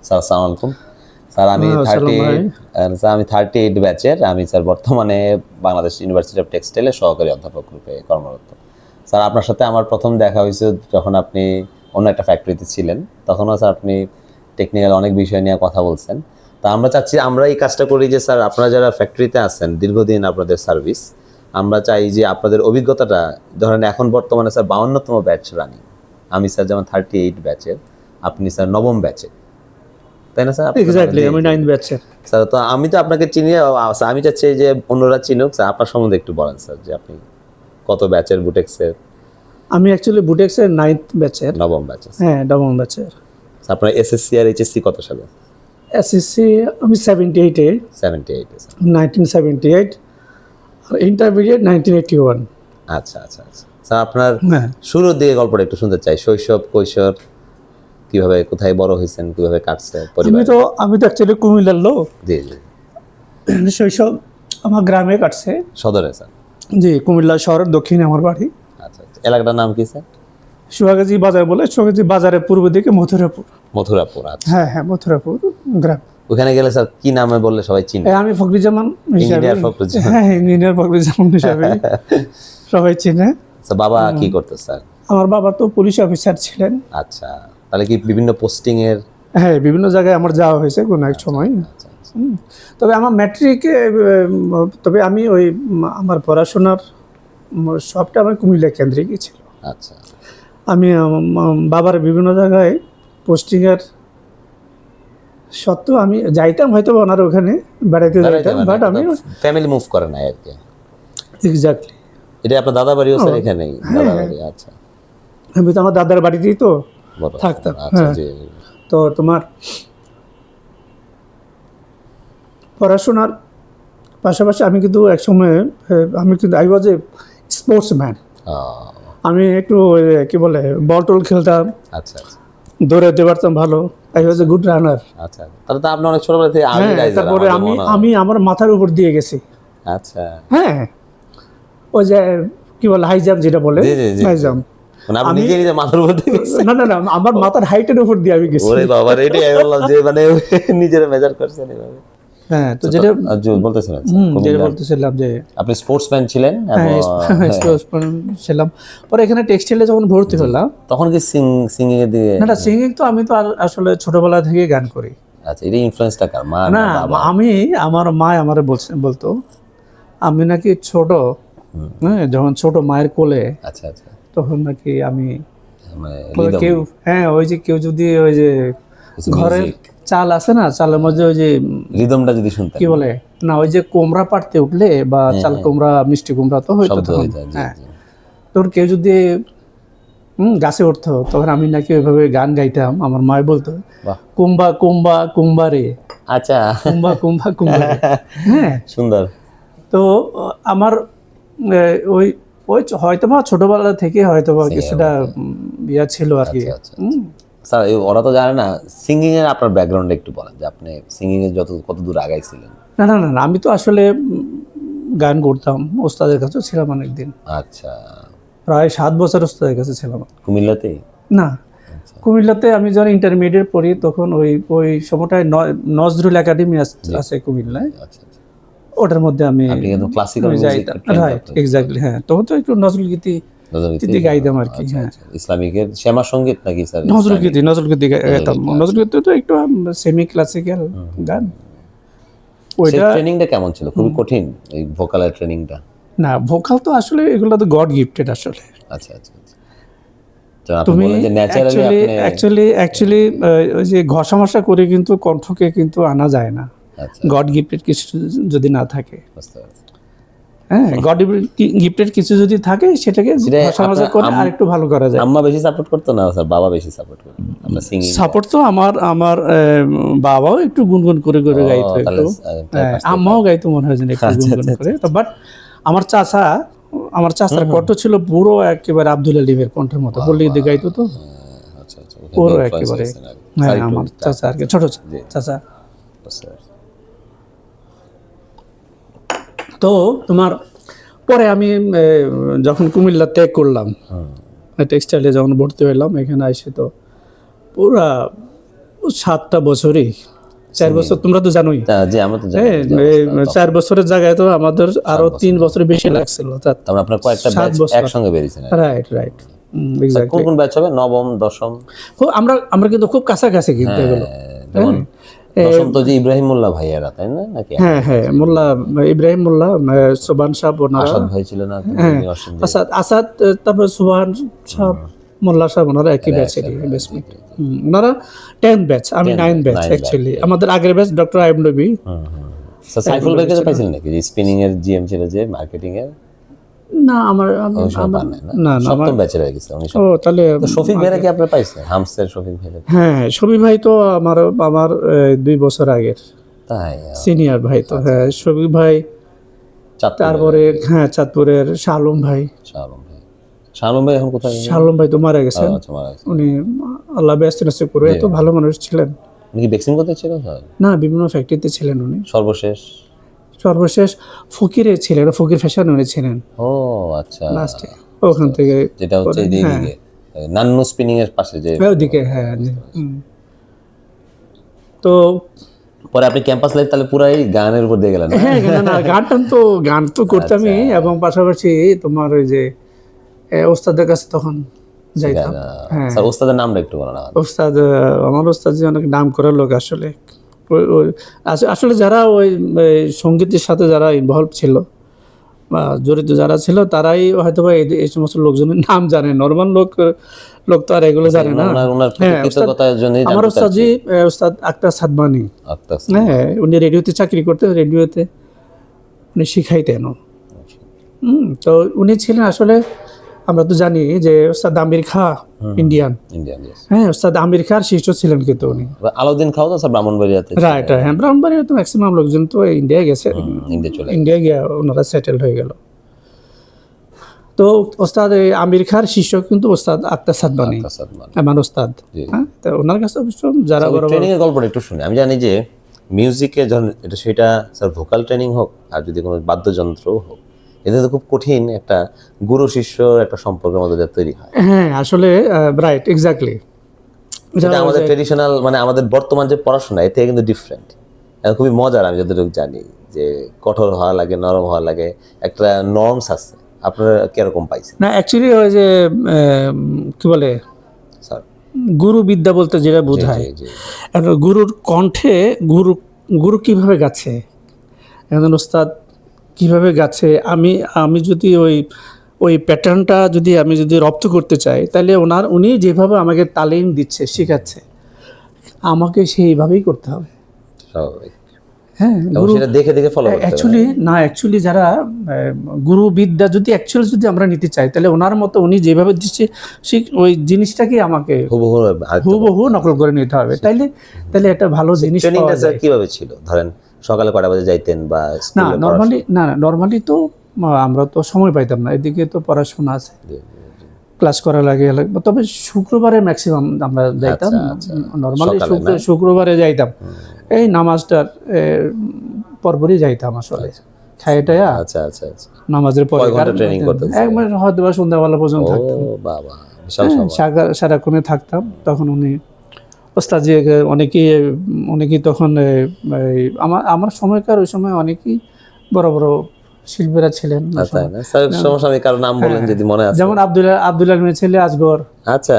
Sir আসসালামু আলাইকুম। Sir আমি 38 ব্যাচের। আমি স্যার বর্তমানে বাংলাদেশ ইউনিভার্সিটি অফ টেক্সটাইলে সহকারী অধ্যাপক রূপে কর্মরত। স্যার আপনার সাথে আমার প্রথম দেখা হয়েছে যখন আপনি অন্য একটা ফ্যাক্টরিতে ছিলেন। তখনও স্যার আপনি টেকনিক্যাল অনেক বিষয় নিয়ে কথা বলছেন। তো আমরা চাচ্ছি আমরা এই কাজটা করি যে স্যার আপনারা যারা ফ্যাক্টরিতে আছেন দীর্ঘদিন আপনাদের সার্ভিস, আমরা চাই যে আপনাদের অভিজ্ঞতাটা ধরেন এখন বর্তমানে স্যার 52তম ব্যাচ রানিং। আমি স্যার যেমন 38 ব্যাচের, আপনি স্যার নবম ব্যাচের, তাই না স্যার? এক্স্যাক্টলি আমি 9 ব্যাচের। স্যার তো আমি তো আপনাকে চিনি, আমি চাচ্ছি যে অন্যরা চিনুক। স্যার আপনার সম্বন্ধে একটু বলেন স্যার, যে আপনি কত ব্যাচের বুটেক্সের? আমি অ্যাকচুয়ালি বুটেক্সের 9th ব্যাচের। নবম ব্যাচের। হ্যাঁ, নবম ব্যাচের। আপনার এসএসসি আর এইচএসসি কত সালে? এসএসসি আমি 78 এ, 78 স্যার। 1978, আর ইন্টারমিডিয়েট 1981। আচ্ছা আচ্ছা আচ্ছা স্যার, আপনার হ্যাঁ, শুরুর দিকে গল্পটা একটু শুনতে চাই। শৈশব কৈশোর কিভাবে, কোথায় বড় হয়েছেন, কিভাবে কাটছে পরিবার? আমি তো অ্যাকচুয়ালি কুমিল্লার লোক। জি জি। শৈশব আমার গ্রামে কাটছে। সদরে স্যার? জি, কুমিল্লা শহরের দক্ষিণে আমার বাড়ি। আচ্ছা আচ্ছা। এলাকাটার নাম কি স্যার? সোহাগাজী বাজার বলে, সোহাগাজী বাজারের পূর্ব দিকে মথুরাপুর। মথুরাপুর। আচ্ছা। হ্যাঁ হ্যাঁ, মথুরাপুর গ্রাম। ওখানে গেলে স্যার কি নামে বললে সবাই চিনে? আমি ফখরুজ্জামান হিসাবে। ইঞ্জিনিয়ার ফখরুজ্জামান। হ্যাঁ, ইঞ্জিনিয়ার ফখরুজ্জামান হিসাবে সবাই চিনে। স্যার বাবা কি করতে স্যার? আমার বাবা তো পুলিশ অফিসার ছিলেন। আচ্ছা, তাহলে কি বিভিন্ন পোস্টিং এর? হ্যাঁ, বিভিন্ন জায়গায় আমার যাওয়া হয়েছে কোনো এক সময়। আচ্ছা আচ্ছা। তবে আমার ম্যাট্রিকে, তবে আমি ওই আমার পড়াশোনার সবটা আমার কুমিল্লা কেন্দ্রিকই ছিল। আচ্ছা। আমি বাবার বিভিন্ন জায়গায় পোস্টিংয়ের সত্ত্বেও আমি যাইতাম হয়তো ওনার ওখানে বেড়াইতে যাইতাম, বাট আমি ফ্যামিলি মুভ করে না আর কি। এক্স্যাক্টলি। এটা আপনার দাদা বাড়িও স্যার এখানেই? দাদা বাড়ি। আচ্ছা। আমি তো আমার দাদার বাড়িতেই তো বড় থাকতাম। আচ্ছা হ্যাঁ। জি। তো তোমার পড়াশোনার পাশাপাশি আমি কিন্তু একসময় আই ওয়াজ এ স্পোর্টসম্যান। আমি একটু কি বলে বল টল খেলতাম, আচ্ছা আচ্ছা দৌড়াতে পারতাম ভালো। আই ওয়াজ এ গুড রানার। আচ্ছা। তাহলে তো আপনি অনেক ছোটবেলা থেকে আর্মি রাইজার। তারপরে আমি আমার মাথার উপর দিয়ে গেছি। আচ্ছা। হ্যাঁ, ওই যে কি বলে হাই জাম্প, যেটা বলে জি জি জি। High jump. মানে আপনি নিজে নিজে মাথার উপর দিয়ে গেছেন? না না না, আমার মাথার হাইটের উপর দিয়ে আমি গেছি। ওরে বাবা রে, এটাই বললাম যে মানে নিজের মেজার করছেন এভাবে। হ্যাঁ, তো যেটা বলতেছিলেন যেটা বলতেছিলাম যে আপনি স্পোর্টসম্যান ছিলেন হ্যাঁ, স্পোর্টসম্যান ছিলাম। পরে এখানে টেক্সটাইলে যখন ভর্তি হলাম, তখন কি সিঙ্গিং এর দিকে? না সিঙ্গিং তো আমি তো আসলে ছোটবেলা থেকে গান করি। আচ্ছা, এটা ইনফ্লুয়েন্সটা কার? মা না, না বাবা? আমার মা আমারে বলতো আমি নাকি ছোট, হ্যাঁ, যখন ছোট মায়ের কোলে, আচ্ছা আচ্ছা। তখন নাকি আমি মানে কেউ, হ্যাঁ, ওই যে কেউ যদি ওই যে ঘরের চাল আছে না, চালের মধ্যে ওই যে রিদমটা যদি শুনতেন, কি বলে না, ওই যে কোমরা পাড়তে উঠলে বা চাল কোমরা, মিষ্টি কোমরা তো হয়তো শব্দ তখন, হয়ে যায়। হ্যাঁ, তখন কেউ যদি গাছে উঠতো, তখন আমি নাকি ওইভাবে গান গাইতাম। আমার মা বলতো কুম্বা কুম্বা কুম্বা রে। আচ্ছা, কুম্বা কুম্বা কুম্বা রে। হ্যাঁ, সুন্দর। তো আমার ওই ওই হয়তোবা ছোটবেলা থেকে হয়তোবা কিছুটা ইয়া ছিল আর কি। স্যার ওরা তো জানে না সিঙ্গিং এর আপনার ব্যাকগ্রাউন্ড একটু বলেন, যে আপনি সিঙ্গিং এর কত দূর আগাইছিলেন? না না না, আমি তো আসলে গান করতাম, ওস্তাদের কাছে ছিলাম অনেকদিন। আচ্ছা। প্রায় 7 বছর ওস্তাদের কাছে ছিলাম। কুমিল্লাতেই? না, কুমিল্লাতে আমি যখন ইন্টারমিডিয়েট পড়ি তখন ওই সময়টায় নজরুল একাডেমি আছে কুমিল্লায়। আচ্ছা। ওটার মধ্যে আমি ক্লাসিক্যাল মিউজিক, রাইট, এক্স্যাক্টলি। হ্যাঁ, তখন তো একটু নজরুল গীতি গাইতাম আর কি। হ্যাঁ, ইসলামিকের শ্যামা সঙ্গীত নাকি স্যার? নজরুল গীতি গাইতাম। নজরুল গীতি তো একটু সেমি ক্লাসিক্যাল গান। ওইটা ট্রেনিংটা কেমন ছিল? খুবই কঠিন এই ভোকালের ট্রেনিংটা? না, ভোকাল তো আসলে এগুলো তো গড গিফটেড আসলে। আচ্ছা আচ্ছা। তুমি অ্যাকচুয়ালি ওই যে ঘষা মশা করে কিন্তু কণ্ঠকে কিন্তু আনা যায় না, গড গিফটেড কিছু যদি না থাকে। হ্যাঁ, গড গিফটেড কিছু যদি থাকে সেটাকে ঘষা মশা করে আর একটু ভালো করা যায়। আম্মা বেশি সাপোর্ট করতো না স্যার, বাবা বেশি সাপোর্ট করতো? আমরা সিঙ্গিং সাপোর্ট তো আমার বাবাও একটু গুনগুন করে গাইতো একটু, আম্মাও গাইতো মনে হয় যেন একটু গুনগুন করে। তো বাট আমার চাচার কণ্ঠ ছিল পুরো একেবারে আব্দুল আলিমের কণ্ঠের মতো, বললি দিয়ে গাইতো তো পুরো একেবারে। হ্যাঁ, আমার চাচা আর কি, ছোট চাচা। তো তোমার পরে আমি যখন কুমিল্লা ত্যাগ করলাম, টেক্সটাইলে যখন ভর্তি হলাম, এখানে এসে তো পুরা 7টা বছরই, 4 বছর তোমরা তো জানোই। জি আমরা তো জানি। হ্যাঁ, 4 বছরের জায়গায় তো আমাদের আরো 3 বছর বেশি লাগছিল। তারপর আপনার কয়েকটা 7 ব্যাচ বছর। একসঙ্গে বেরিয়েছেন। রাইট রাইট, কোন এক্স্যাক্টলি। কোন ব্যাচ হবে? নবম, দশম? আমরা আমরা কিন্তু খুব কাছাকাছি কিন্তু এগুলো। যেমন দশম তো যে ইব্রাহিম মোল্লা ভাইয়েরা, তাই না নাকি? হ্যাঁ হ্যাঁ, মোল্লা ইব্রাহিম মোল্লা, সোবান সাহেব, ওনারা। আসাদ ভাই ছিল না? হ্যাঁ, আসাদ, তারপর সুবহান সাহেব, মোল্লা সাহেব, ওনারা একই ব্যাচেরই ব্যাচমেট। ওনারা 10th ব্যাচ, আমি 9th ব্যাচ অ্যাকচুয়ালি। আমাদের আগের ব্যাচ ডক্টর আইব নবী। সাইফুল ভাইকে তো পাইছিলেন নাকি, যে স্পিনিং এর জিএম ছিল, যে মার্কেটিং এর? না, আমার না না, সপ্তম ব্যাচের হয়ে গেছে উনি। ও তাহলে শফিক ভাইরা কি আপনারা পাইছেন? হামসের শফিক ভাই? হ্যাঁ, শফি ভাই তো আমার 2 বছর আগের তাই? সিনিয়র ভাই তো। হ্যাঁ, শফি ভাই। তারপরে হ্যাঁ, চাঁদপুরের শালম ভাই। শালম ভাই এখন কোথায়? শালম ভাই তো মারা গেছেন। আচ্ছা, মারা গেছে। উনি আল্লাহ ব্যস্ত নসিব করে, এত ভালো মানুষ ছিলেন। উনি কি ভ্যাকসিন করতে ছিল? না, বিভিন্ন ফ্যাক্টরিতে ছিলেন উনি। সর্বশেষ ফকিরে ছিলেন, ফকির ফ্যাশনে উনি ছিলেন। ও আচ্ছা, লাস্টে ওখান থেকে যেটা হচ্ছে এইদিকে নান্নু স্পিনিং এর পাশে, যে ওদিকে। হ্যাঁ, তো পরে আপনি ক্যাম্পাস লাইফ তাহলে পুরাই গানের উপর দিয়ে গেলেন? হ্যাঁ, গান তো করতামই, এবং পাশাপাশি তোমার ওই যে ওস্তাদের কাছে তখন যাইতাম। হ্যাঁ, স্যার ওস্তাদের নামটা একটু বলেন। ওস্তাদ, আমার ওস্তাদ যে অনেক নাম করার লোক আসলে। আসলে যারা ওই সঙ্গীতের সাথে যারা ইনভলভ ছিল বা জড়িত যারা ছিল, তারাই হয়তো বা এই সমস্ত লোকজনের নাম জানে। নর্মাল লোক তো আর এগুলো জানে না। হ্যাঁ, আমার ওস্তাদজি ওস্তাদ আক্তার সাদমানি। হ্যাঁ, উনি রেডিওতে চাকরি করতেন, রেডিওতে উনি শিখাইতেন। তো উনি ছিলেন আসলে, আমরা তো জানি যে ওস্তাদ আমির খা ইন্ডিয়ান। হ্যাঁ, ওস্তাদ আমির খার শিষ্য ছিলেন কিন্তু উনি। আলাউদ্দিন খাও তো স্যার ব্রাহ্মণবাড়িয়াতে। রাইট, হ্যাঁ, ব্রাহ্মণবাড়িয়া তো ম্যাক্সিমাম লোকজন তো ইন্ডিয়া গেছে, ইন্ডিয়া গিয়ে ওনারা সেটেলড হয়ে গেল। তো ওস্তাদ আমির খার শিষ্য কিন্তু ওস্তাদ আক্তার সাদমানি, আমার ওস্তাদ। হ্যাঁ, তো ওনার কাছে অবশ্য যারা ট্রেনিং এর গল্পটা একটু শুনি। আমি জানি যে মিউজিকে যখন এটা, সেটা স্যার ভোকাল ট্রেনিং হোক আর যদি কোনো বাদ্যযন্ত্র হোক, এতে তো খুব কঠিন একটা গুরু শিষ্যর একটা সম্পর্কের মধ্যে তৈরি হয়। হ্যাঁ, আসলে রাইট, এক্স্যাক্টলি। এটা আমাদের ট্রেডিশনাল, মানে আমাদের বর্তমান যে পড়াশোনা, এর থেকে কিন্তু ডিফারেন্ট। খুবই মজার। আমি যতটুকু জানি যে কঠোর হওয়া লাগে, নরম হওয়া লাগে, একটা নর্মস আছে। আপনারা কিরকম পাইছেন? না, অ্যাকচুয়ালি ওই যে কি বলে স্যার, গুরু বিদ্যা বলতে যেটা বোঝায়, গুরুর কণ্ঠে গুরু কিভাবে গাচ্ছে, একজন ওস্তাদ কিভাবে গাচ্ছে, আমি যদি ওই প্যাটার্নটা আমি যদি রপ্ত করতে চাই, তাহলে উনি যেভাবে আমাকে তালিম দিচ্ছে, শেখাচ্ছে, আমাকে সেইভাবেই করতে হবে। হ্যাঁ, সেটা দেখে দেখে ফলো করতে হবে। অ্যাকচুয়ালি যারা গুরু বিদ্যা যদি আমরা নিতে চাই, তাহলে ওনার মতো উনি যেভাবে দিচ্ছে ওই জিনিসটাকে আমাকে হুবহু নকল করে নিতে হবে। তাইলে একটা ভালো জিনিস পাওয়া যায়। কিভাবে ছিল? ধরেন সকালে কটা বাজে যাইতেন? বা নরমালি তো আমরা তো সময় পাইতাম না, এদিকে তো পড়াশোনা আছে, ক্লাস করা লাগে। তবে শুক্রবারে ম্যাক্সিমাম আমরা যাইতাম। নরমালি শুক্রবারে যাইতাম, এই নামাজটার পরপরই যাইতাম আসলে, খাইটায়া। আচ্ছা আচ্ছা আচ্ছা, নামাজের পরে ট্রেনিং করতেন? একবার হয়তো বা সন্ধ্যাবেলা পর্যন্ত থাকতাম। বাবা, সারাক্ষণে থাকতাম। তখন উনি ওস্তাদজি অনেকেই তখন আমার সময়কার ওই সময় অনেকেই বড় বড় শিল্পীরা ছিলেন। যেমন আব্দুল আলমের ছেলে আজগর। আচ্ছা,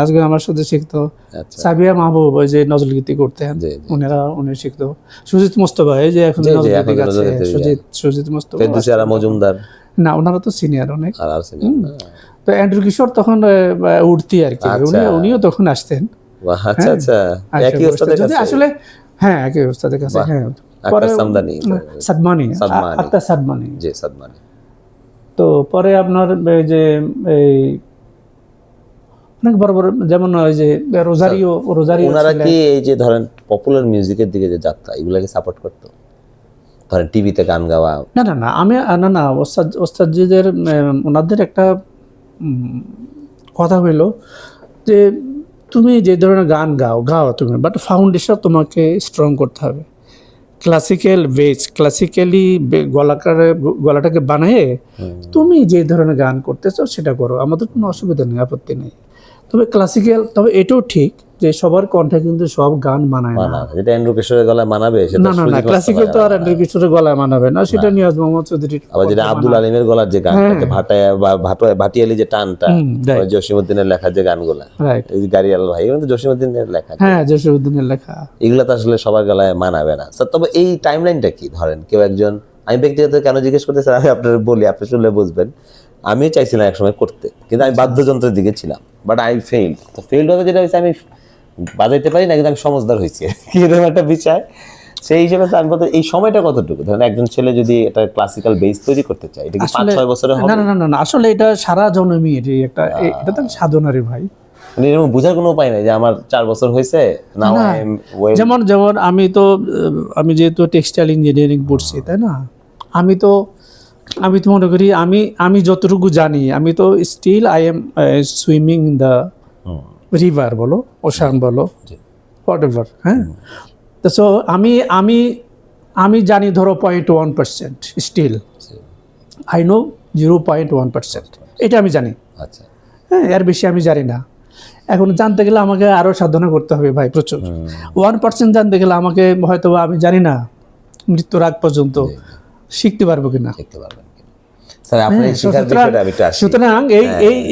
আজগর আমার সাথে শিখতো। সাবিয়া মাহবুব, ওই যে নজরুলগীতি করতেন, উনি শিখতো। সুজিত মোস্তফা, এই যে এখন নজরুলগীতি আছে, সুজিত মোস্তফা মজুমদার। না, ওনারা তো সিনিয়র অনেক। তো অ্যান্ড্রু কিশোর তখন উঠতি আর কি, উনিও তখন আসতেন। আসলে হ্যাঁ, একই ওস্তাদের কাছে। হ্যাঁ, সাদমানি। তো পরে আপনার এই যে অনেক বড় বড়, যেমন ওই যে রোজারিও। ওনারা কি এই যে ধরেন পপুলার মিউজিকের দিকে যে যাত্রা, এগুলাকে সাপোর্ট করতো? ধরেন টিভিতে গান গাওয়া? না, আমি না ওস্তাদজিদের ওনাদের একটা কথা হইল যে তুমি যে ধরনের গান গাও তুমি, বাট ফাউন্ডেশন তোমাকে স্ট্রং করতে হবে। ক্লাসিক্যালি গলাটাকে বানিয়ে তুমি যে ধরনের গান করতেছো সেটা করো, আমাদের কোনো অসুবিধা নেই, আপত্তি নেই। তবে ক্লাসিক্যাল, তবে এটাও ঠিক যে সবার কণ্ঠে কিন্তু সব গান মানায় না। যেটা এন্ড্রু কিশোরের গলায় মানাবে সেটা না না না, ক্লাসিক্যাল তো আর এন্ড্রু কিশোরের গলায় মানাবে না, সেটা নিয়াজ মোহাম্মদ চৌধুরীর। আবার যেটা আব্দুল আলিমের গলার যে গানটা, ভাটিয়ালি যে টানটা, জসিমউদ্দিনের লেখা যে গানগুলা, এই গাড়িয়াল ভাই কিন্তু জসিমউদ্দিনের লেখা, হ্যাঁ জসিমউদ্দিনের লেখা, এগুলা তো আসলে সবার গলায় মানাবে না স্যার। তবে এই টাইমলাইনটা কি, ধরেন কেউ একজন, আমি ব্যক্তিগত কেন জিজ্ঞেস করতে স্যার, আমি আপনার বলি, আপনি শুনলে বুঝবেন। আমি চাইছিলাম একসময় করতে, কিন্তু আমি বাদ্যযন্ত্রের দিকে ছিলাম, বাট আই ফেইল। তো ফেইল হতে যেটা হয়েছে, আমি বাজাইতে পারি না, কিন্তু আমি সমঝদার হয়েছি, এরকম একটা বিষয়। সেই হিসেবে আমি বলতে, এই সময়টা কতটুকু, ধরেন একজন ছেলে যদি এটা ক্লাসিক্যাল বেস তৈরি করতে চায়, এটা কি 5-6 বছরে হবে? না না না না, আসলে এটা সারা জন্মই একটা, এটা তো সাধনারই ভাই। মানে এরকম বোঝার কোনো উপায় নাই যে আমার 4 বছর হয়েছে না। যেমন আমি যেহেতু টেক্সটাইল ইঞ্জিনিয়ারিং পড়ছি, তাই না, আমি তো মনে করি আমি যতটুকু জানি, আমি তো still I am swimming in the river বলো, ওশান বলো, হোয়াটএভার, হ্যাঁ। তো সো আমি জানি ধরো 0.1%, স্টিল আই নো 0.1%, এটা আমি জানি। আচ্ছা, হ্যাঁ, এর বেশি আমি জানি না। এখন জানতে গেলে আমাকে আরো সাধনা করতে হবে ভাই, প্রচুর। 1% জানতে গেলে আমাকে হয়তো আমি জানি না মৃত্যুর আগ পর্যন্ত শিখতে পারবো কিনা। স্যার আপনি শিখার বিষয়টা আমি একটু আসি। সুতরাং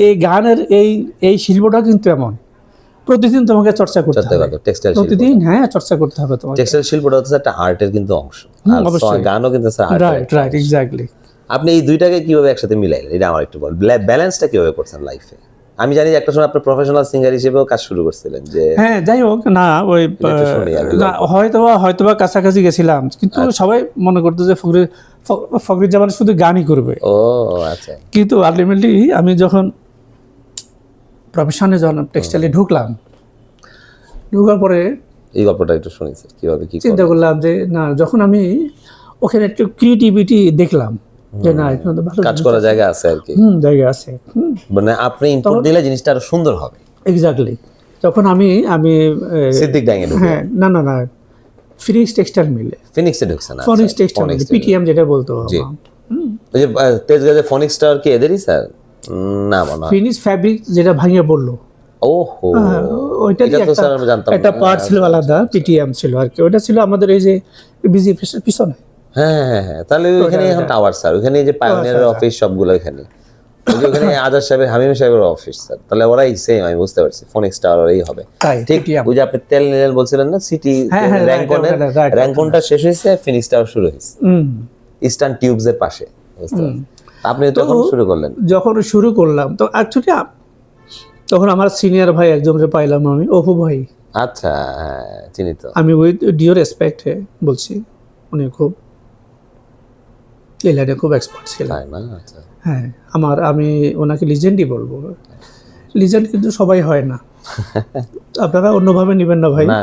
এই গানের এই শিল্পটা কিন্তু এমন, প্রতিদিন তোমাকে চর্চা করতে হবে, টেক্সটাইল প্রতিদিন, হ্যাঁ, চর্চা করতে হবে তোমাকে। টেক্সটাইল শিল্পটা হচ্ছে একটা আর্টের কিন্তু অংশ, আর গানও কিন্তু স্যার আর্ট। Right, exactly. আপনি এই দুইটাকে কিভাবে একসাথে মিলাইলেন, এটা আমার একটু বল, ব্যালেন্সটা কিভাবে করছেন লাইফে? আমি জানি যে একটা সময় আপনি প্রফেশনাল সিঙ্গার হিসেবেও কাজ শুরু করছিলেন, যে হ্যাঁ, যাই হোক না, ওই হয়তোবা কাছাকাছি গেছিলাম, কিন্তু সবাই মনে করতো যে ফখরুজ্জামান শুধু গানই করবে। ও আচ্ছা। কিন্তু আলটিমেটলি আমি যখন প্রফেশনে টেক্সটাইলে ঢোকার পরে এই গল্পটা একটু শুনি স্যার, কিভাবে কি চিন্তা করলাম যে না, যখন আমি ওখানে একটু ক্রিয়েটিভিটি দেখলাম যে না, এখানে তো ভালো কাজ করার জায়গা আছে আর কি, জায়গা আছে, মানে আপনি ইনপুট দিলে জিনিসটা আরো সুন্দর হবে। এক্স্যাক্টলি। তখন আমি সিদ্দিক ডাইঙে ঢুকে, হ্যাঁ, না ফিনিক্স টেক্সটাইল মিলে, ফিনিক্সে ঢুকছেন? ফিনিক্স টেক্সটাইল মিলে, পিটিএম যেটা বলতো। জি, ওই যে তেজগাঁওয়ে ফনিক্স টাওয়ার কি এদেরই স্যার? না মনে হয়। ফিনিক্স ফ্যাব্রিক যেটা ভাঙিয়ে পড়লো, ওহো, ওইটারই একটা পার্ট ছিল আলাদা, পিটিএম ছিল আর কি। ওইটা ছিল আমাদের এই যে বিজিএফএস-এর পিছনে। হ্যাঁ, তাহলে ওইখানে এখন টাওয়ার স্যার, ওইখানে যে পায়োনিয়ারের অফিস সবগুলো ওইখানে, ওইখানে আজাদ সাহেবের, হামিম সাহেবের অফিস স্যার, তাহলে ওরাই সেম, আমি বুঝতে পারছি, ফনিক্স টাওয়ার ওরাই হবে। ঠিক, ওই যে আপনি তেল নিলেন বলছিলেন না, সিটি র্যাঙ্কনের শেষ হয়েছে, ফিনিক্স টাওয়ার শুরু হয়েছে ইস্টার্ন টিউবস এর পাশে, বুঝতে পারছেন? আপনি তখন শুরু করলেন? যখন শুরু করলাম তো অ্যাকচুয়ালি তখন আমার সিনিয়র ভাই একজনকে পাইলাম, আমি অপু ভাই। আচ্ছা, চিনি তো আমি, উইথ ডিউ রেসপেক্ট বলছি, উনি খুব এই লাইনে খুব এক্সপার্ট ছিলেন। আচ্ছা, হ্যাঁ, আমি ওনাকে লিজেন্ডই বলবো। লিজেন্ড কিন্তু সবাই হয় না, আপনারা অন্যভাবে নেবেন না ভাই। না,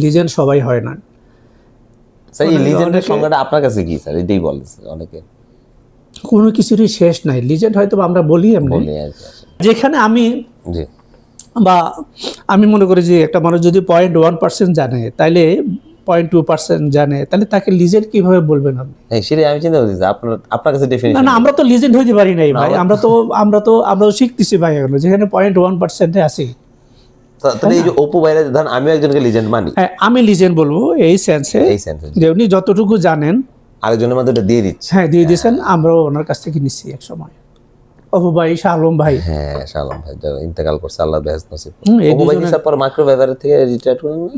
লিজেন্ড সবাই হয় না স্যার। এই লিজেন্ডের সংজ্ঞাটা আপনার কাছে কি স্যার? এটাই বলেন অনেকে, কোনো কিছুরই শেষ নাই। লিজেন্ড হয়তো আমরা বলি এমনি, যেখানে আমি মনে করি যে একটা মানুষ যদি 0.1% জানে, তাইলে 0.2% জানে, তাহলে তাকে লিজেন্ড কিভাবে বলবেন আপনি? সেটাই আমি চিন্তা করতেছি, আপনার কাছে ডেফিনিশন। না, আমরা তো লিজেন্ড হইতে পারি নাই ভাই, আমরা তো শিখতেছি ভাই এখনো, যেখানে 0.1% আছি। তাহলে এই যে অপু ভাইরা, ধরেন আমিও একজনকে লিজেন্ড মানি। হ্যাঁ, আমি লিজেন্ড বলবো এই সেন্সে যে উনি যতটুকু জানেন আরেকজনের মধ্যে দিয়ে দিচ্ছে। হ্যাঁ, দিয়ে দিয়েছেন, আমরাও ওনার কাছ থেকে নিচ্ছি এক সময়। অপু ভাই, শাহ আলম ভাই, হ্যাঁ, শাহ আলম ভাই যারা ইন্তেকাল করছে, আল্লাহ বেহেশত নসিব। অপু ভাই স্যার পর মাইক্রো ভেভার থেকে রিটায়ার করেন না?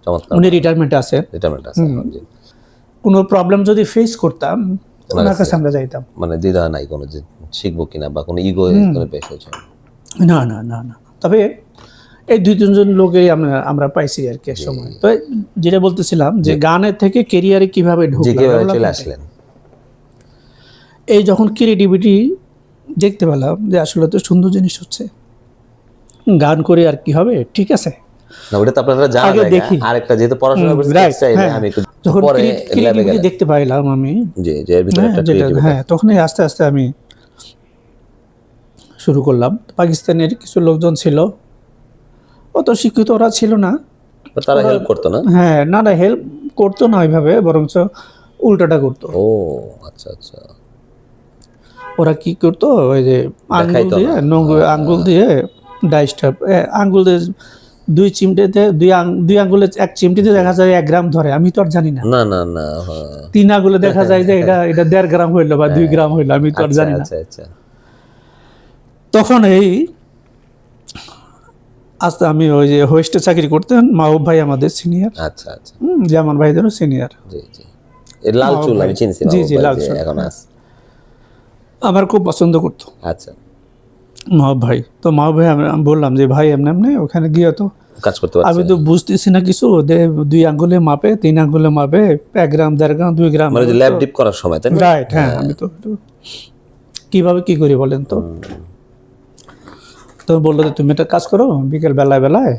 চমৎকার, উনি রিটায়ারমেন্ট আছে। জি। কোনো প্রবলেম যদি ফেস করতাম, ওনার কাছে আমরা যাইতাম, মানে দ্বিধা নাই কোনো, যে শিখবো কিনা বা কোনো ইগো করে পেশ হয়েছে? না। তবে এই 2-3 লোকেই আমরা পাইছি আর কি এক সময়। তো যেটা বলতেছিলাম যে গানের থেকে কেরিয়ারে কিভাবে চলে আসলেন, এই যখন ক্রিয়েটিভিটি দেখতে পেলাম যে আসলে তো সুন্দর জিনিস হচ্ছে, গান করে আর কি হবে, ঠিক আছে না, ওটা তো আপনারা জানেন। দেখি আরেকটা, যেহেতু পড়াশোনা করতে চাইলে আমি একটু যখন ক্রিয়েটিভিটি দেখতে পাইলাম আমি, যে এর ভিতরে একটা ক্রিয়েটিভিটি, হ্যাঁ, তখনই আস্তে আস্তে আমি শুরু করলাম। পাকিস্তানের কিছু লোকজন ছিল, অত শিক্ষিত ওরা ছিল না, তারা হেল্প করতো না? হ্যাঁ, না হেল্প করতো না ওইভাবে, বরঞ্চ উল্টাটা করতো। ও আচ্ছা, ওরা কি করতো ওই যে আঙ্গুল দেখাইতো দিয়ে না। আঙ্গুল দিয়ে ডাইসটা আঙ্গুল দিয়ে দুই চিমটেতে দুই আঙ্গুলে এক চিমটিতে দেখা যায় 1 গ্রাম ধরে, আমি তো আর জানি না। না না না, হ্যাঁ। 3 আঙ্গুলে দেখা যায় যে এটা 1.5 গ্রাম হইলো বা 2 গ্রাম হইলো, আমি তো আর আচ্ছা জানি না। আচ্ছা আচ্ছা তখন এই আস্তে আমি ওই যে হোস্টে চাকরি করতেন, মাহবুব ভাই আমাদের সিনিয়র, আচ্ছা আচ্ছা, জামান ভাইদেরও সিনিয়র। জি জি। এর লাল চুল আমি চিনছি, জি, জি, বাবু ভাই লাল যে চুল। এখন আছে। আমার খুব পছন্দ করতো আচ্ছা, মাহবুব ভাই। তো মাহবুব ভাই আমি বললাম যে ভাই এমনি এমনি ওখানে গিয়ে তো কাজ করতে আমি পারছি। তো বুঝতেছি না কিছু, 2 আঙ্গুলে মাপে 3 আঙ্গুলে মাপে 1 গ্রাম 1.5 গ্রাম 2 গ্রাম, মানে ল্যাব ডিপ করার সময় তাই না? রাইট। হ্যাঁ, আমি তো কিভাবে কি করি বলেন তো। তো বললো যে তুমি একটা কাজ করো, বিকেল বেলায় বেলায়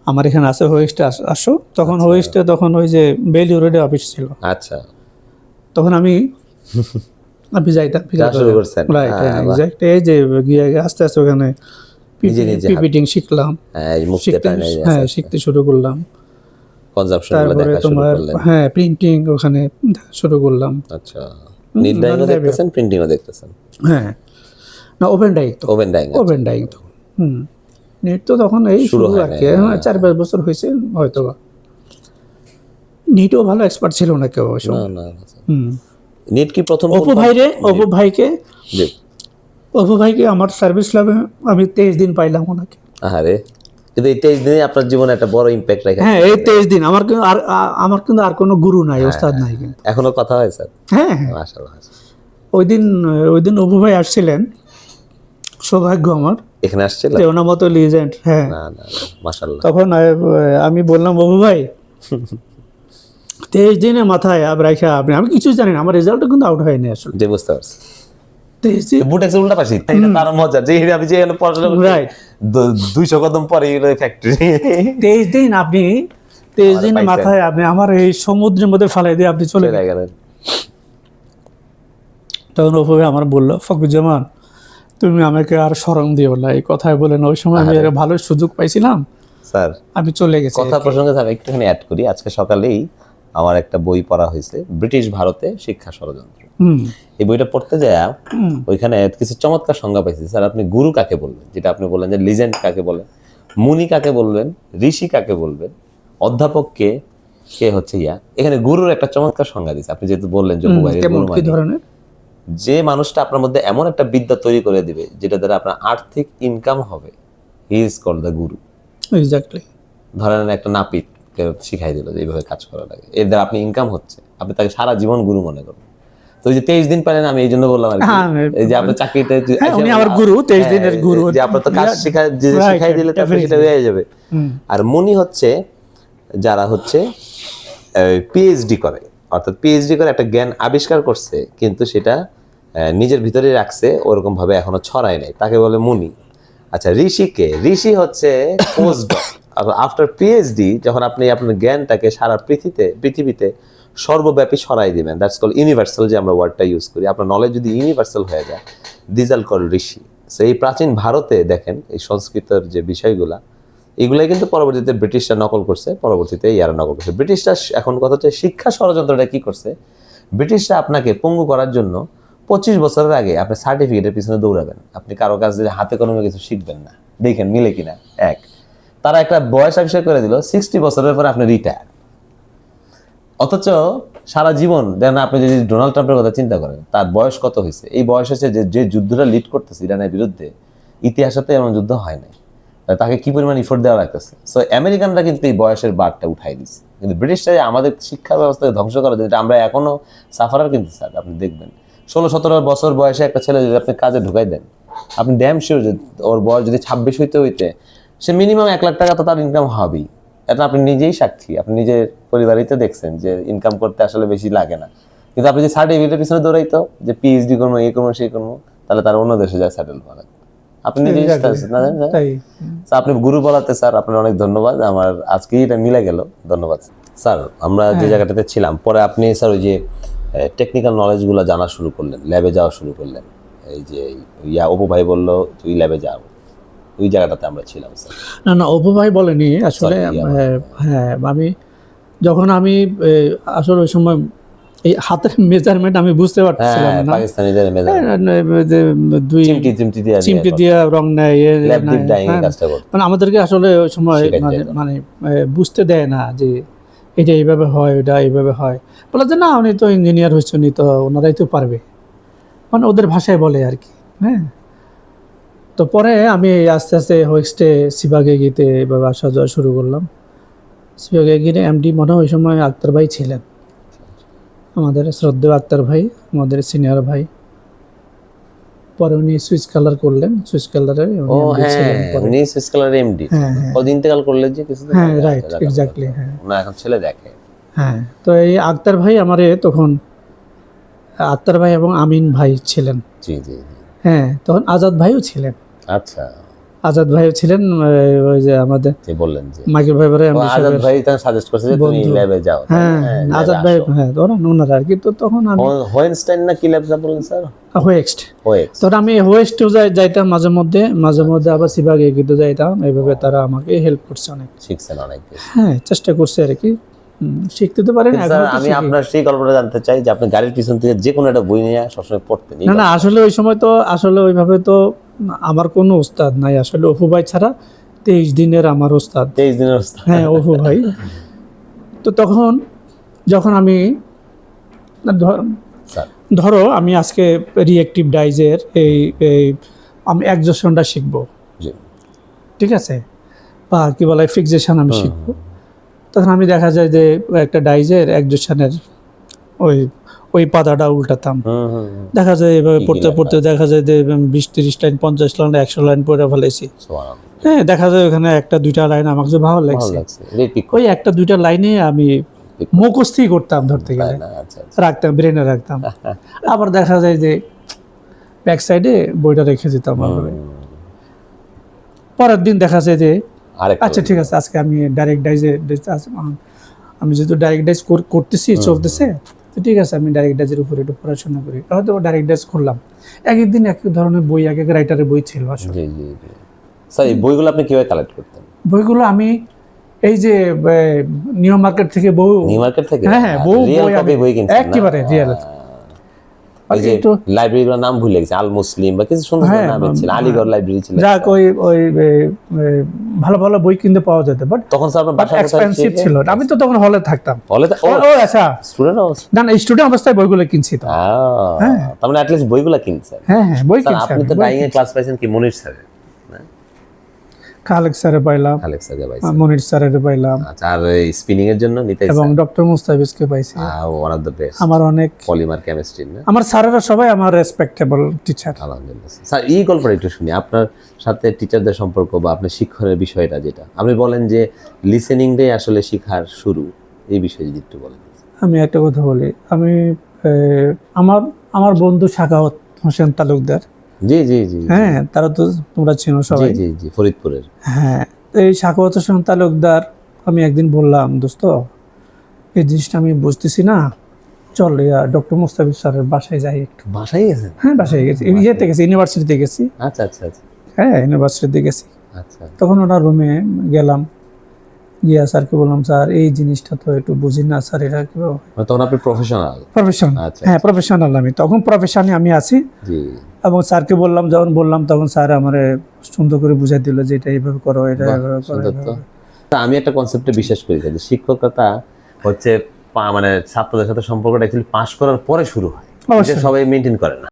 আমার এখানে আছে হোয়েস্টে আসো। তখন হোয়েস্টে তখন ওই যে বেলি রোডে অফিস ছিল, আচ্ছা, তখন আমি যাইতাম যা শুরু করছেন। Right, exact. এই যে গিয়ে আস্তে আস্তে ওখানে নিজে নিজে পিপিটিং শিখলাম, হ্যাঁ, এই মুখতে পারে না, হ্যাঁ শিখতে শুরু করলাম। কনজাম্পশন গুলো তারপরে দেখা শুরু তোমার করলেন। হ্যাঁ প্রিন্টিং ওখানে দেখা শুরু করলাম। আচ্ছা, নীল ডাইংও দেখতেছেন, প্রিন্টিংও দেখতেছেন? হ্যাঁ, না ওপেন ডাইং তো, ওভেন ডাইং। ওপেন ডাইং তো। নেট তো তখন এই শুরু আর কি, 4-5 বছর হয়েছে হয়তো বা। নিটও ভালো এক্সপার্ট ছিল না কেউ ওই না সময়। না, নিট কি প্রথম অপু ভাইকে আমার সার্ভিস ল্যাবে আমি 23 দিন পাইলাম ওনাকে। আরে, কিন্তু এই 23 দিনে আপনার জীবনে একটা বড় ইমপ্যাক্ট রেখেছে। হ্যাঁ, এই 23 দিন আমার কিন্তু আর কোনো গুরু নাই, ওস্তাদ নাই কিন্তু। এখনো কথা হয় স্যার? হ্যাঁ হ্যাঁ, মাশাআল্লাহ। ওই দিন অপু ভাই আসছিলেন, সৌভাগ্য আমার এখানে আসছিল? যে ওনার মতো লিজেন্ড। হ্যাঁ, না না, মাশাআল্লাহ। তখন আমি বললাম অপু ভাই 23 দিনের মাথায় আমি কিছু জানি না, আমার রেজাল্টও কিন্তু আউট হয়নি আসলে। যে বুঝতে পারছি, 23 দিন বুটেক্স উল্টা পাশে, তাই না? তার মজা যে আমি যে এখানে পড়াশোনা করছি, রাইট, 200 কদম পরে এই ফ্যাক্টরি। 23 দিন আপনি 23 দিনের পাইছেন। মাথায় আপনি আমার এই সমুদ্রের মধ্যে ফেলাই দিয়ে আপনি চলে গেলেন। গেলেন। তখন অপু ভাই আমার বললো, ফখরুজ্জামান তুমি আমাকে আর শরম দিও না, এই কথায় বলেন। ওই সময় আমি একটা ভালো সুযোগ পাইছিলাম, স্যার আমি চলে গেছি। কথা প্রসঙ্গে আমি একটুখানি অ্যাড করি। আজকে সকালেই আমার একটা বই পড়া হয়েছে, ব্রিটিশ ভারতে শিক্ষা ষড়যন্ত্র। এই বইটা পড়তে যায় ওইখানে কিছু চমৎকার সংজ্ঞা পাইছি। স্যার আপনি গুরু কাকে বলবেন, যেটা আপনি বললেন যে লিজেন্ড কাকে বলেন, মুনি কাকে বলবেন, ঋষি কাকে বলবেন, অধ্যাপক কে, কে হচ্ছে এখানে গুরুর একটা চমৎকার সংজ্ঞা দিচ্ছে। আপনি যেহেতু বললেন যে কেমন কি ধরনের, যে মানুষটা আপনার মধ্যে এমন একটা বিদ্যা তৈরি করে দিবে যেটা দ্বারা আপনার আর্থিক ইনকাম হবে, he is called the Guru. Exactly. ধরেন একটা নাপিত শিখাই দিল যে এইভাবে কাজ করা লাগে, এর দ্বারা আপনি ইনকাম হচ্ছে, আপনি তাকে সারা জীবন গুরু মনে করবেন। তো ওই যে 23 দিন পেলেন, আমি এই জন্য বললাম আর কি, এই যে আপনার চাকরিতে উনি আমার গুরু, 23 দিনের গুরু, যে আপনার তো কাজ শিখাই দিলে তারপরে সেটা হয়ে যাবে। আর মুনি হচ্ছে যারা হচ্ছে পিএইচডি করে, অর্থাৎ পিএইচডি করে একটা জ্ঞান আবিষ্কার করছে কিন্তু সেটা নিজের ভিতরে রাখছে, ওরকম ভাবে এখনো ছড়ায় নাই, তাকে বলে মুনি। আচ্ছা, ঋষিকে, ঋষি হচ্ছে পোস্টডক। আফটার পিএইচডি যখন আপনি আপনার জ্ঞানটাকে সারা পৃথিবীতে সর্বব্যাপী ছড়াই দিবেন, দ্যাটস কল ইউনিভার্সাল, যে আমরা ওয়ার্ডটা ইউজ করি। আপনার নলেজ যদি ইউনিভার্সাল হয়ে যায়, this are call rishi. So এই প্রাচীন ভারতে দেখেন এই সংস্কৃতের যে বিষয়গুলা, এগুলাই কিন্তু পরবর্তীতে ব্রিটিশরা নকল করছে, পরবর্তীতে ইয়ারা নকল করছে। ব্রিটিশরা এখন কথা হচ্ছে শিক্ষা ষড়যন্ত্রটা কি করছে, ব্রিটিশরা আপনাকে পঙ্গু করার জন্য 25 বছরের আগে আপনি সার্টিফিকেটের পিছনে দৌড়াবেন, আপনি কারো কাছ থেকে হাতে কলমে কিছু শিখবেন না, দেখেন মিলে কিনা। তারা একটা বয়স আবিষ্কার করে দিল 60 বছরের পরে আপনি রিটায়ার। অথচ সারা জীবন দেন, আপনি যদি ডোনাল্ড ট্রাম্পের কথা চিন্তা করেন, তার বয়স কত হয়েছে, এই বয়স হচ্ছে যে যুদ্ধটা লিড করতেছে ইরানের বিরুদ্ধে, ইতিহাসে এমন যুদ্ধ হয় নাই, তাকে কি পরিমাণ ইফোর্ট দেওয়া লাগতেছে। সো আমেরিকানরা কিন্তু এই বয়সের বারটা উঠাই দিচ্ছে, কিন্তু ব্রিটিশরা আমাদের শিক্ষা ব্যবস্থাকে ধ্বংস করার জন্য আমরা এখনো সাফারার। কিন্তু স্যার আপনি দেখবেন 16-17 বছর বয়সে একটা ছেলে যদি আপনি কাজে ঢুকাই দেন, আপনি ড্যাম শিওর যে ওর বয়স যদি 26 হইতে সে মিনিমাম 1 লাখ টাকা তো তার ইনকাম হবেই। এটা আপনি নিজেই সাক্ষী, আপনি নিজের পরিবারেই তো দেখছেন যে ইনকাম করতে আসলে বেশি লাগে না। কিন্তু আপনি যে সার্টিফিকেটের পিছনে দৌড়াইতো যে পিএইচডি করবো, এই করবো, সেই করবো, তাহলে তার অন্য দেশে যায় সেটেল করা। আপনি নিজেই আপনি গুরু বলাতে স্যার আপনার অনেক ধন্যবাদ। আমার আজকেই এটা মিলে গেল, ধন্যবাদ স্যার। আমরা যে জায়গাটাতে ছিলাম, পরে আপনি স্যার ওই যে টেকনিক্যাল নলেজগুলো জানা শুরু করলেন, ল্যাবে যাওয়া শুরু করলেন। এই যে অপু ভাই বললো তুই ল্যাবে যাও, ওই জায়গাটাতে আমরা ছিলাম স্যার। না অপু ভাই বলেনি আসলে। হ্যাঁ, আমি যখন আসলে ওই সময় এই হাতের মেজারমেন্ট আমি বুঝতে পারছিলাম হ্যাঁ না। পাকিস্তানিদের মেজাজ যে দুই চিমটি দিয়ে চিমটি দিয়ে রং নেয়, ল্যাব ডিপ ডাইং এর হ্যাঁ। কাজটা করতো। মানে আমাদেরকে আসলে ওই সময় শিখাইতে মানে যেত। মানে বুঝতে দেয় না যে এটা এইভাবে হয়, এটা এইভাবে হয়। বলে যে না উনি তো ইঞ্জিনিয়ার হয়েছে, উনি তো ওনারাই তো পারবে, মানে ওদের ভাষায় বলে আর কি। হ্যাঁ, তো পরে আমি আস্তে আস্তে হোয়েস্টে সিবাগে গিতে এভাবে আসা যাওয়া শুরু করলাম। সিবাগে গিয়ে এমডি মনে হয় ওই সময় আক্তার ভাই ছিলেন, আমাদের শ্রদ্ধেয় আক্তার ভাই, আমাদের সিনিয়র ভাই। পরে উনি সুইচ কালার করলেন, সুইচ কালারে ও হ্যাঁ উনি সুইস কালার এমডি হ্যাঁ, হ্যাঁ। কদিন ইন্তেকাল করলেন যে কিছুদিন হ্যাঁ আগে। রাইট, আচ্ছা, এক্স্যাক্টলি। হ্যাঁ না এখন ছেলে দেখে। হ্যাঁ, তো এই আক্তার ভাই আমারে তখন, আক্তার ভাই এবং আমিন ভাই ছিলেন। জি জি জি। হ্যাঁ, তখন আজাদ ভাইও ছিলেন, আচ্ছা আজাদ ভাইও ছিলেন। ওই যে আমাদের যে বললেন যে মাইকেল ভাইবারে ও আজাদ ভাই তাকে সাজেস্ট করছে যে তুমি বন্ধু। ল্যাবে যাও। হ্যাঁ আজাদ ভাই, হ্যাঁ ওনারা আর কি। তো তখন আমি হোয়েনস্টাইন না কি ল্যাবটা বললেন স্যার? হোয়েস্ট, হোয়েক্স। তখন আমি হোয়েস্টেও যাইতাম মাঝে মধ্যে, মাঝে মধ্যে আবার সিবাগে কিন্তু যাইতাম। এইভাবে তারা আমাকে হেল্প করছে অনেক। শিখছেন অনেক কিছু। হ্যাঁ, চেষ্টা করছে আর কি। শিখতে তো পারেন কিন্তু এখন। স্যার আমি আপনার সেই গল্পটা জানতে চাই যে আপনি গাড়ির পিছন থেকে যে কোনো একটা বই নিয়ে সবসময় পড়তেন। না না, আসলে ওই সময় তো আসলে ওইভাবে তো আমার কোনো ওস্তাদ নাই আসলে, অপু ভাই ছাড়া 23 দিনের আমার ওস্তাদ। 23 দিনের অবস্থা। হ্যাঁ অপু ভাই। তো তখন যখন আমি স্যার ধরো আমি আজকে রিঅ্যাক্টিভ ডাইজের এই এই আমি একজোশনটা শিখবো, জি ঠিক আছে, বা কি বলে ফিক্সেশন আমি শিখবো। তখন আমি দেখা যায় যে একটা ডাইজের একজোশনের ওই ওই পাতাটা উল্টাতাম। দেখা যায় এভাবে পড়তে পড়তে দেখা যায় যে 20-30 লাইন, 50 লাইন, 100 লাইন পড়ে ফেলেছি। হ্যাঁ, দেখা যায় ওখানে একটা দুইটা লাইন আমাকে যে ভালো লাগছে, ওই একটা দুইটা লাইনে আমি মুখস্থই করতাম, ধরতে গেলে রাখতাম, ব্রেনে রাখতাম। আবার দেখা যায় যে ব্যাক সাইডে বইটা রেখে দিতাম। পরের দিন দেখা যায় যে আচ্ছা ঠিক আছে, আজকে আমি ডাইরেক্ট ডাইজে, আমি যেহেতু ডাইরেক্ট ডাইজ করতেছি, চলতেছে, তো ঠিক আছে আমি ডাইরেক্ট ডাইজের উপরে একটু পড়াশোনা করি। হয়তো ডাইরেক্ট ডাইজ করলাম, এক একদিন এক এক ধরনের বই, এক এক রাইটারের বই ছিল আসলে। জি জি জি। স্যার এই বইগুলো আপনি কিভাবে কালেক্ট করতেন? বইগুলো আমি এই যে নিউ মার্কেট থেকে নিউ মার্কেট থেকে? হ্যাঁ হ্যাঁ, বই কপি বই কিনছেন? একেবারে রিয়েল। ওই যে লাইব্রেরিগুলোর নাম ভুলে গেছি, আল মুসলিম বা কিছু সুন্দর নাম ছিল, আলিগড় লাইব্রেরি ছিল। যাক ওই ভালো ভালো বই কিনতে পাওয়া যেত, বাট তখন স্যার আপনার বাসা এক্সপেন্সিভ ছিল। আমি তো তখন হলে থাকতাম। হলে ও আচ্ছা, স্টুডেন্ট অবস্থা? না না, স্টুডেন্ট অবস্থায় বইগুলো কিনছি তো। তার মানে অ্যাটলিস্ট বইগুলো কিনছেন। হ্যাঁ হ্যাঁ, বই স্যার কিনছি। আপনি তো ডাইং এ ক্লাস পাইছেন কি মনির স্যারের? খালেক স্যারের পাইলাম, খালেক স্যারের পাইছেন, মনির স্যারের পাইলাম, আচ্ছা, আর স্পিনিং এর জন্য নিতে এবং ডক্টর মুস্তাফিজকে পাইছি। ওয়ান অফ দ্য বেস্ট, আমার অনেক পলিমার কেমিস্ট্রি না, আমার স্যারেরা সবাই আমার রেসপেক্টেবল টিচার। আলহামদুলিল্লাহ। স্যার এই গল্পটা একটু শুনি, আপনার সাথে টিচারদের সম্পর্ক বা আপনার শিক্ষণের বিষয়টা, যেটা আপনি বলেন যে লিসেনিংটাই আসলে শিখার শুরু, এই বিষয়ে যদি একটু বলেন। আমি একটা কথা বলি, আমি আমার বন্ধু সাখাওয়াত হোসেন তালুকদার, জি জি জি, হ্যাঁ তারা তো তোমরা চিনো সবাই। জি জি, ফরিদপুরের। হ্যাঁ, এই সাখাওয়াত হোসেন তালুকদার, আমি একদিন বললাম দোস্ত এই জিনিসটা আমি বুঝতেছি না, চল ডক্টর মুস্তাফিজ স্যারের বাসায় যাই একটু। বাসায় গেছেন? হ্যাঁ বাসায় গেছি, ইয়েতে গেছি, ইউনিভার্সিটিতে গেছি। আচ্ছা আচ্ছা আচ্ছা হ্যাঁ ইউনিভার্সিটিতে গেছি। আচ্ছা, তখন ওনার রুমে গেলাম, গিয়া স্যারকে বললাম স্যার এই জিনিসটা তো একটু বুঝি না স্যার, এটা কিভাবে। তখন আপনি প্রফেশনাল? প্রফেশনাল, হ্যাঁ প্রফেশনাল। আমি তখন প্রফেশনে আমি আছি। জি। এবং স্যারকে বললাম, যখন বললাম তখন স্যার আমারে সুন্দর করে বুঝাই দিল যে এটা এইভাবে করো, এটা এইভাবে করো। আমি একটা কনসেপ্টে বিশ্বাস করি যে শিক্ষকতা হচ্ছে মানে ছাত্রদের সাথে সম্পর্কটা অ্যাকচুয়ালি পাস করার পরে শুরু হয়, সবাই মেনটেন করে না।